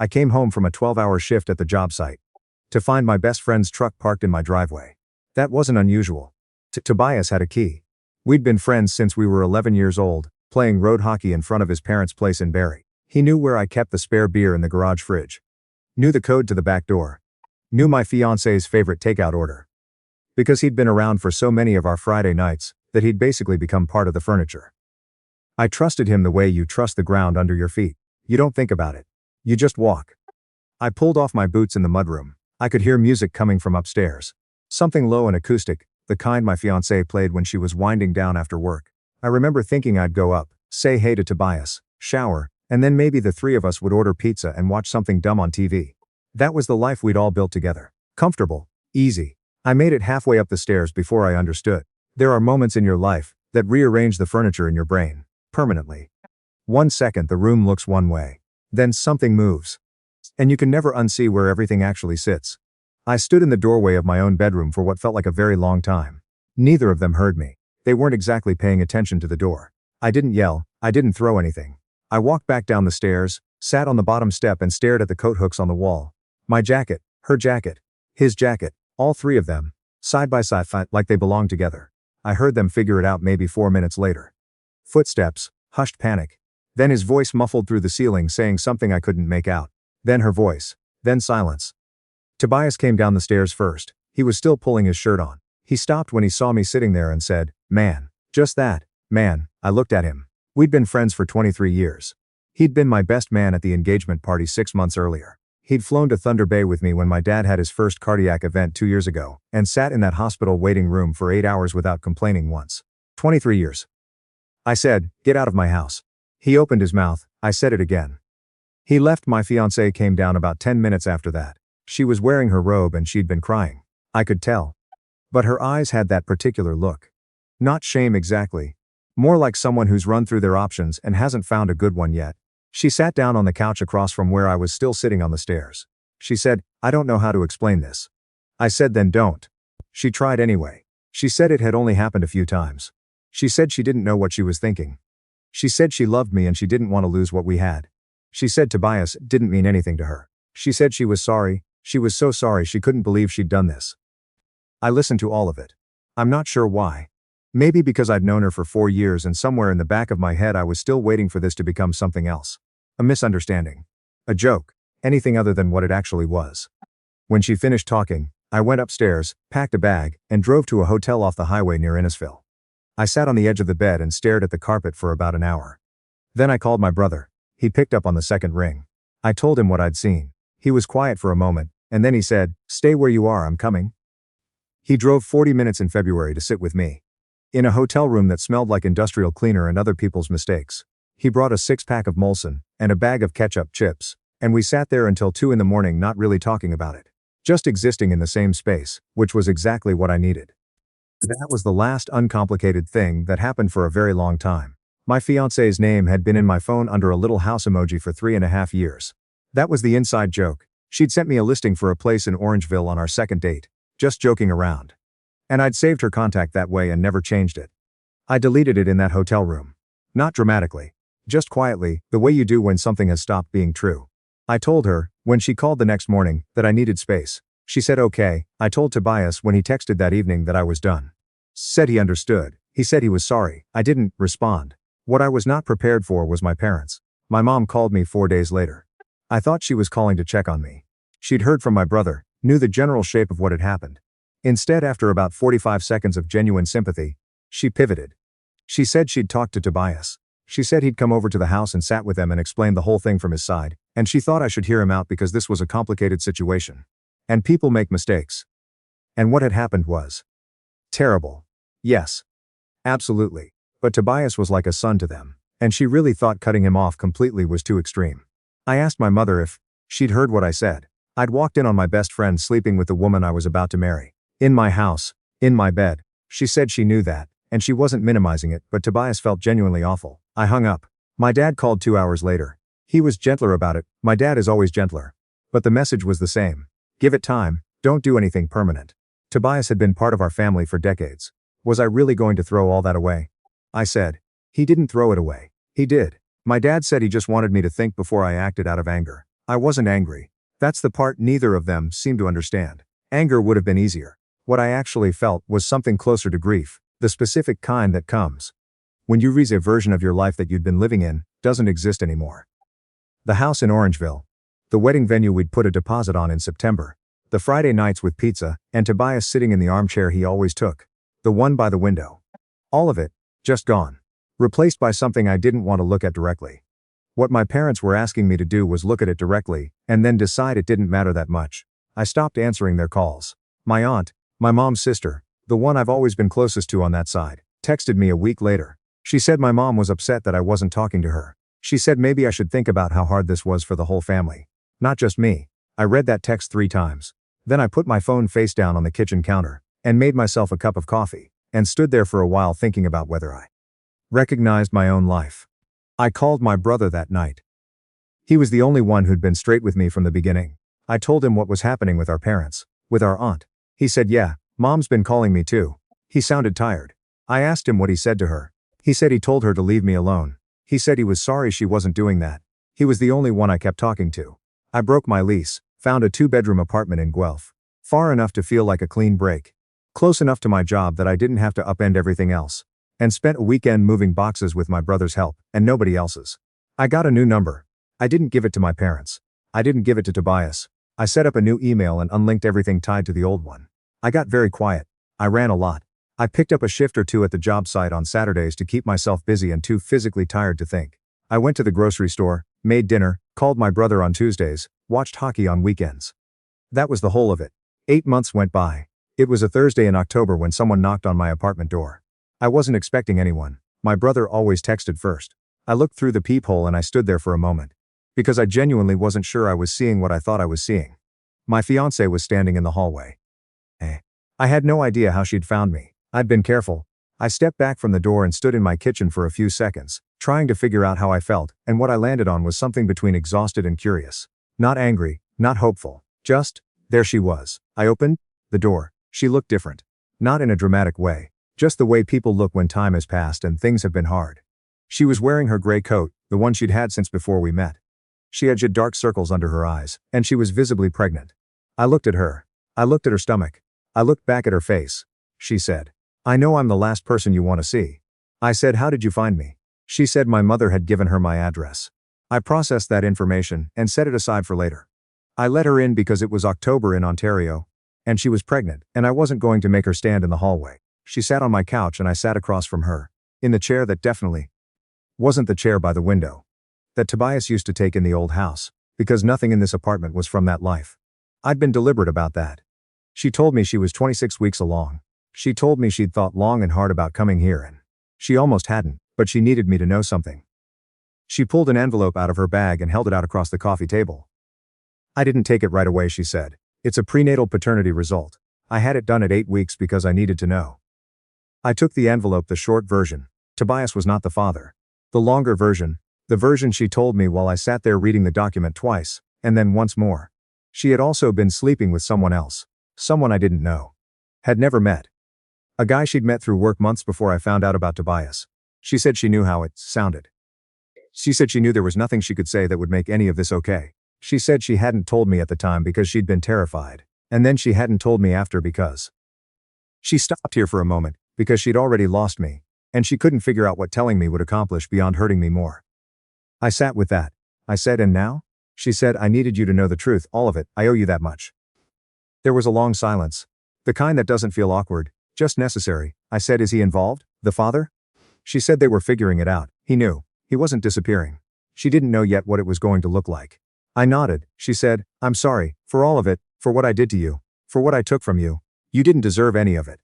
I came home from a 12-hour shift at the job site to find my best friend's truck parked in my driveway. That wasn't unusual. Tobias had a key. We'd been friends since we were 11 years old, playing road hockey in front of his parents' place in Barrie. He knew where I kept the spare beer in the garage fridge. Knew the code to the back door. Knew my fiancée's favorite takeout order. Because he'd been around for so many of our Friday nights, that he'd basically become part of the furniture. I trusted him the way you trust the ground under your feet. You don't think about it. You just walk. I pulled off my boots in the mudroom. I could hear music coming from upstairs. Something low and acoustic, the kind my fiancée played when she was winding down after work. I remember thinking I'd go up, say hey to Tobias, shower, and then maybe the three of us would order pizza and watch something dumb on TV. That was the life we'd all built together. Comfortable. Easy. I made it halfway up the stairs before I understood. There are moments in your life that rearrange the furniture in your brain. Permanently. 1 second the room looks one way. Then something moves. And you can never unsee where everything actually sits. I stood in the doorway of my own bedroom for what felt like a very long time. Neither of them heard me. They weren't exactly paying attention to the door. I didn't yell. I didn't throw anything. I walked back down the stairs, sat on the bottom step and stared at the coat hooks on the wall. My jacket, her jacket, his jacket, all three of them, side by side like they belonged together. I heard them figure it out maybe 4 minutes later. Footsteps, hushed panic. Then his voice muffled through the ceiling saying something I couldn't make out. Then her voice. Then silence. Tobias came down the stairs first. He was still pulling his shirt on. He stopped when he saw me sitting there and said, "Man." Just that, man. I looked at him. We'd been friends for 23 years. He'd been my best man at the engagement party 6 months earlier. He'd flown to Thunder Bay with me when my dad had his first cardiac event 2 years ago, and sat in that hospital waiting room for 8 hours without complaining once. 23 years. I said, "Get out of my house." He opened his mouth. I said it again. He left. My fiancée came down about 10 minutes after that. She was wearing her robe and she'd been crying. I could tell. But her eyes had that particular look. Not shame exactly. More like someone who's run through their options and hasn't found a good one yet. She sat down on the couch across from where I was still sitting on the stairs. She said, "I don't know how to explain this." I said, "Then don't." She tried anyway. She said it had only happened a few times. She said she didn't know what she was thinking. She said she loved me and she didn't want to lose what we had. She said Tobias didn't mean anything to her. She said she was sorry. She was so sorry she couldn't believe she'd done this. I listened to all of it. I'm not sure why. Maybe because I'd known her for 4 years and somewhere in the back of my head I was still waiting for this to become something else. A misunderstanding. A joke. Anything other than what it actually was. When she finished talking, I went upstairs, packed a bag, and drove to a hotel off the highway near Innisfil. I sat on the edge of the bed and stared at the carpet for about an hour. Then I called my brother. He picked up on the second ring. I told him what I'd seen. He was quiet for a moment, and then he said, "Stay where you are, I'm coming." He drove 40 minutes in February to sit with me. In a hotel room that smelled like industrial cleaner and other people's mistakes. He brought a 6-pack of Molson, and a bag of ketchup chips, and we sat there until 2 in the morning not really talking about it. Just existing in the same space, which was exactly what I needed. That was the last uncomplicated thing that happened for a very long time. My fiancée's name had been in my phone under a little house emoji for 3.5 years. That was the inside joke. She'd sent me a listing for a place in Orangeville on our second date, just joking around. And I'd saved her contact that way and never changed it. I deleted it in that hotel room. Not dramatically. Just quietly, the way you do when something has stopped being true. I told her, when she called the next morning, that I needed space. She said okay. I told Tobias when he texted that evening that I was done. Said he understood. He said he was sorry. I didn't respond. What I was not prepared for was my parents. My mom called me 4 days later. I thought she was calling to check on me. She'd heard from my brother, knew the general shape of what had happened. Instead, after about 45 seconds of genuine sympathy, she pivoted. She said she'd talked to Tobias. She said he'd come over to the house and sat with them and explained the whole thing from his side, and she thought I should hear him out because this was a complicated situation. And people make mistakes. And what had happened was terrible. Yes. Absolutely. But Tobias was like a son to them, and she really thought cutting him off completely was too extreme. I asked my mother if she'd heard what I said. I'd walked in on my best friend sleeping with the woman I was about to marry. In my house. In my bed. She said she knew that, and she wasn't minimizing it, but Tobias felt genuinely awful. I hung up. My dad called 2 hours later. He was gentler about it. My dad is always gentler. But the message was the same. Give it time. Don't do anything permanent. Tobias had been part of our family for decades. Was I really going to throw all that away? I said. He didn't throw it away. He did. My dad said he just wanted me to think before I acted out of anger. I wasn't angry. That's the part neither of them seemed to understand. Anger would have been easier. What I actually felt was something closer to grief, the specific kind that comes when you realize a version of your life that you'd been living in doesn't exist anymore. The house in Orangeville. The wedding venue we'd put a deposit on in September. The Friday nights with pizza, and Tobias sitting in the armchair he always took. The one by the window. All of it, just gone. Replaced by something I didn't want to look at directly. What my parents were asking me to do was look at it directly, and then decide it didn't matter that much. I stopped answering their calls. My aunt, my mom's sister, the one I've always been closest to on that side, texted me a week later. She said my mom was upset that I wasn't talking to her. She said maybe I should think about how hard this was for the whole family. Not just me. I read that text 3 times. Then I put my phone face down on the kitchen counter, and made myself a cup of coffee, and stood there for a while thinking about whether I recognized my own life. I called my brother that night. He was the only one who'd been straight with me from the beginning. I told him what was happening with our parents, with our aunt. He said, "Yeah, Mom's been calling me too." He sounded tired. I asked him what he said to her. He said he told her to leave me alone. He said he was sorry she wasn't doing that. He was the only one I kept talking to. I broke my lease, found a 2-bedroom apartment in Guelph. Far enough to feel like a clean break. Close enough to my job that I didn't have to upend everything else. And spent a weekend moving boxes with my brother's help, and nobody else's. I got a new number. I didn't give it to my parents. I didn't give it to Tobias. I set up a new email and unlinked everything tied to the old one. I got very quiet. I ran a lot. I picked up a shift or 2 at the job site on Saturdays to keep myself busy and too physically tired to think. I went to the grocery store, made dinner, called my brother on Tuesdays, watched hockey on weekends. That was the whole of it. 8 months went by. It was a Thursday in October when someone knocked on my apartment door. I wasn't expecting anyone. My brother always texted first. I looked through the peephole and I stood there for a moment. Because I genuinely wasn't sure I was seeing what I thought I was seeing. My fiancée was standing in the hallway. I had no idea how she'd found me. I'd been careful. I stepped back from the door and stood in my kitchen for a few seconds, trying to figure out how I felt, and what I landed on was something between exhausted and curious. Not angry, not hopeful. Just, there she was. I opened the door. She looked different. Not in a dramatic way. Just the way people look when time has passed and things have been hard. She was wearing her gray coat, the one she'd had since before we met. She had dark circles under her eyes, and she was visibly pregnant. I looked at her. I looked at her stomach. I looked back at her face. She said, "I know I'm the last person you want to see." I said, "How did you find me?" She said my mother had given her my address. I processed that information and set it aside for later. I let her in because it was October in Ontario, and she was pregnant, and I wasn't going to make her stand in the hallway. She sat on my couch and I sat across from her, in the chair that definitely wasn't the chair by the window that Tobias used to take in the old house, because nothing in this apartment was from that life. I'd been deliberate about that. She told me she was 26 weeks along. She told me she'd thought long and hard about coming here, and she almost hadn't, but she needed me to know something. She pulled an envelope out of her bag and held it out across the coffee table. "I didn't take it right away," she said. "It's a prenatal paternity result. I had it done at 8 weeks because I needed to know." I took the envelope, the short version. Tobias was not the father. The longer version, the version she told me while I sat there reading the document twice, and then once more. She had also been sleeping with someone else. Someone I didn't know. Had never met. A guy she'd met through work months before I found out about Tobias. She said she knew how it sounded. She said she knew there was nothing she could say that would make any of this okay. She said she hadn't told me at the time because she'd been terrified, and then she hadn't told me after because. She stopped here for a moment, because she'd already lost me, and she couldn't figure out what telling me would accomplish beyond hurting me more. I sat with that. I said, "And now?" She said, "I needed you to know the truth, all of it, I owe you that much." There was a long silence. The kind that doesn't feel awkward, just necessary. I said, "Is he involved, the father?" She said they were figuring it out. He knew. He wasn't disappearing. She didn't know yet what it was going to look like. I nodded. She said, "I'm sorry, for all of it, for what I did to you, for what I took from you. You didn't deserve any of it."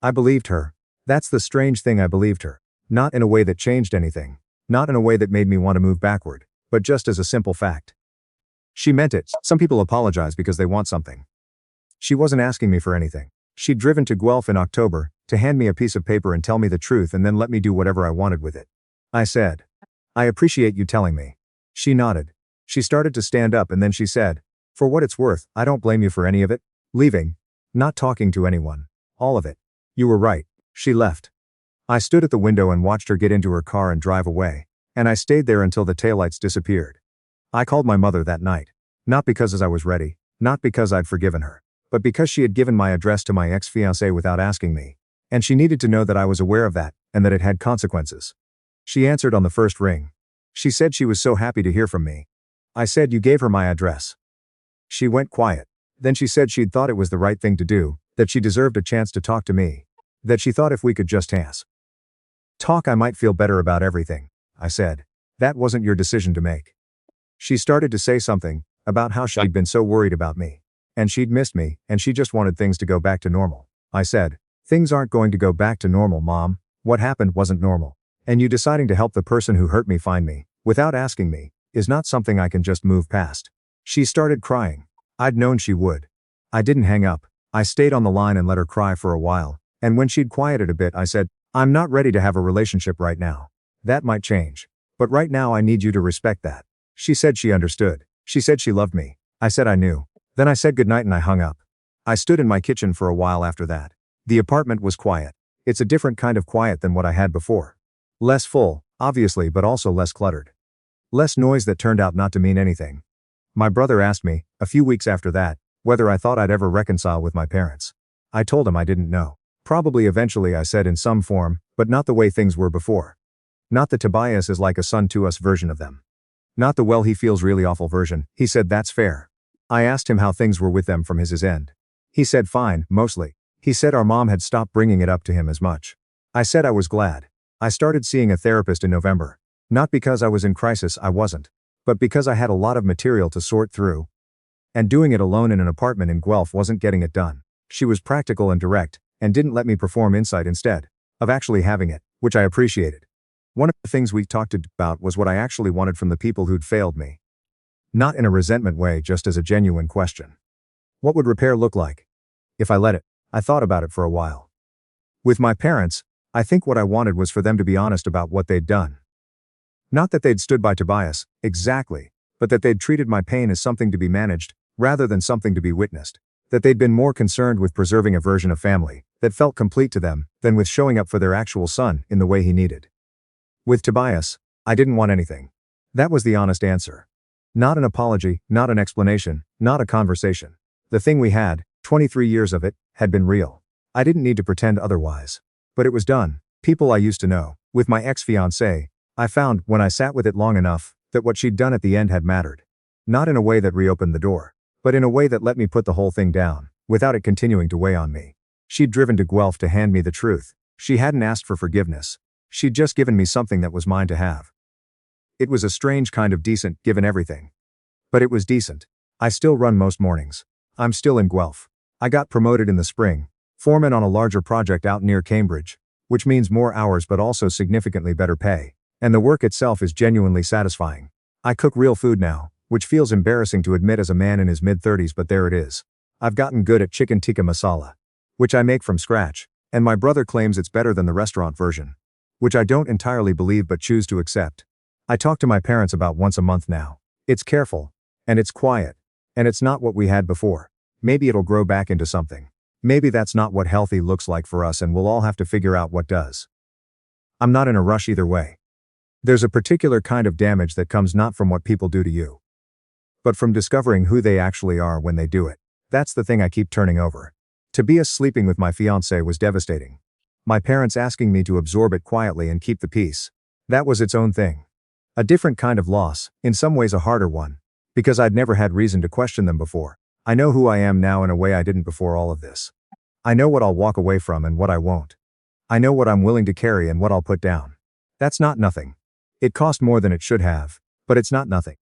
I believed her. That's the strange thing, I believed her. Not in a way that changed anything. Not in a way that made me want to move backward, but just as a simple fact. She meant it. Some people apologize because they want something. She wasn't asking me for anything. She'd driven to Guelph in October, to hand me a piece of paper and tell me the truth and then let me do whatever I wanted with it. I said, "I appreciate you telling me." She nodded. She started to stand up and then she said, "For what it's worth, I don't blame you for any of it. Leaving. Not talking to anyone. All of it. You were right." She left. I stood at the window and watched her get into her car and drive away, and I stayed there until the taillights disappeared. I called my mother that night. Not because as I was ready, not because I'd forgiven her, but because she had given my address to my ex-fiancé without asking me. And she needed to know that I was aware of that, and that it had consequences. She answered on the first ring. She said she was so happy to hear from me. I said you gave her my address. She went quiet. Then she said she'd thought it was the right thing to do, that she deserved a chance to talk to me. That she thought if we could just talk I might feel better about everything. I said. That wasn't your decision to make. She started to say something about how she'd been so worried about me. And she'd missed me, and she just wanted things to go back to normal. I said, things aren't going to go back to normal, Mom. What happened wasn't normal. And you deciding to help the person who hurt me find me, without asking me, is not something I can just move past. She started crying. I'd known she would. I didn't hang up. I stayed on the line and let her cry for a while. And when she'd quieted a bit, I said, I'm not ready to have a relationship right now. That might change. But right now I need you to respect that. She said she understood. She said she loved me. I said I knew. Then I said goodnight and I hung up. I stood in my kitchen for a while after that. The apartment was quiet. It's a different kind of quiet than what I had before. Less full, obviously, but also less cluttered. Less noise that turned out not to mean anything. My brother asked me, a few weeks after that, whether I thought I'd ever reconcile with my parents. I told him I didn't know. Probably eventually, I said, in some form, but not the way things were before. Not the Tobias is like a son to us version of them. Not the well he feels really awful version. He said that's fair. I asked him how things were with them from his end. He said fine, mostly. He said our mom had stopped bringing it up to him as much. I said I was glad. I started seeing a therapist in November. Not because I was in crisis, I wasn't. But because I had a lot of material to sort through. And doing it alone in an apartment in Guelph wasn't getting it done. She was practical and direct, and didn't let me perform insight instead of actually having it, which I appreciated. One of the things we talked about was what I actually wanted from the people who'd failed me. Not in a resentment way, just as a genuine question. What would repair look like? If I let it. I thought about it for a while. With my parents, I think what I wanted was for them to be honest about what they'd done. Not that they'd stood by Tobias, exactly, but that they'd treated my pain as something to be managed, rather than something to be witnessed. That they'd been more concerned with preserving a version of family that felt complete to them than with showing up for their actual son in the way he needed. With Tobias, I didn't want anything. That was the honest answer. Not an apology, not an explanation, not a conversation. The thing we had, 23 years of it, had been real. I didn't need to pretend otherwise. But it was done. People I used to know. With my ex-fiancée, I found, when I sat with it long enough, that what she'd done at the end had mattered. Not in a way that reopened the door, but in a way that let me put the whole thing down, without it continuing to weigh on me. She'd driven to Guelph to hand me the truth. She hadn't asked for forgiveness. She'd just given me something that was mine to have. It was a strange kind of decent, given everything. But it was decent. I still run most mornings. I'm still in Guelph. I got promoted in the spring, foreman on a larger project out near Cambridge, which means more hours but also significantly better pay. And the work itself is genuinely satisfying. I cook real food now, which feels embarrassing to admit as a man in his mid-30s, but there it is. I've gotten good at chicken tikka masala, which I make from scratch, and my brother claims it's better than the restaurant version, which I don't entirely believe but choose to accept. I talk to my parents about once a month now. It's careful, and it's quiet, and it's not what we had before. Maybe it'll grow back into something. Maybe that's not what healthy looks like for us, and we'll all have to figure out what does. I'm not in a rush either way. There's a particular kind of damage that comes not from what people do to you, but from discovering who they actually are when they do it. That's the thing I keep turning over. Tobias sleeping with my fiancée was devastating. My parents asking me to absorb it quietly and keep the peace. That was its own thing. A different kind of loss, in some ways a harder one, because I'd never had reason to question them before. I know who I am now in a way I didn't before all of this. I know what I'll walk away from and what I won't. I know what I'm willing to carry and what I'll put down. That's not nothing. It cost more than it should have, but it's not nothing.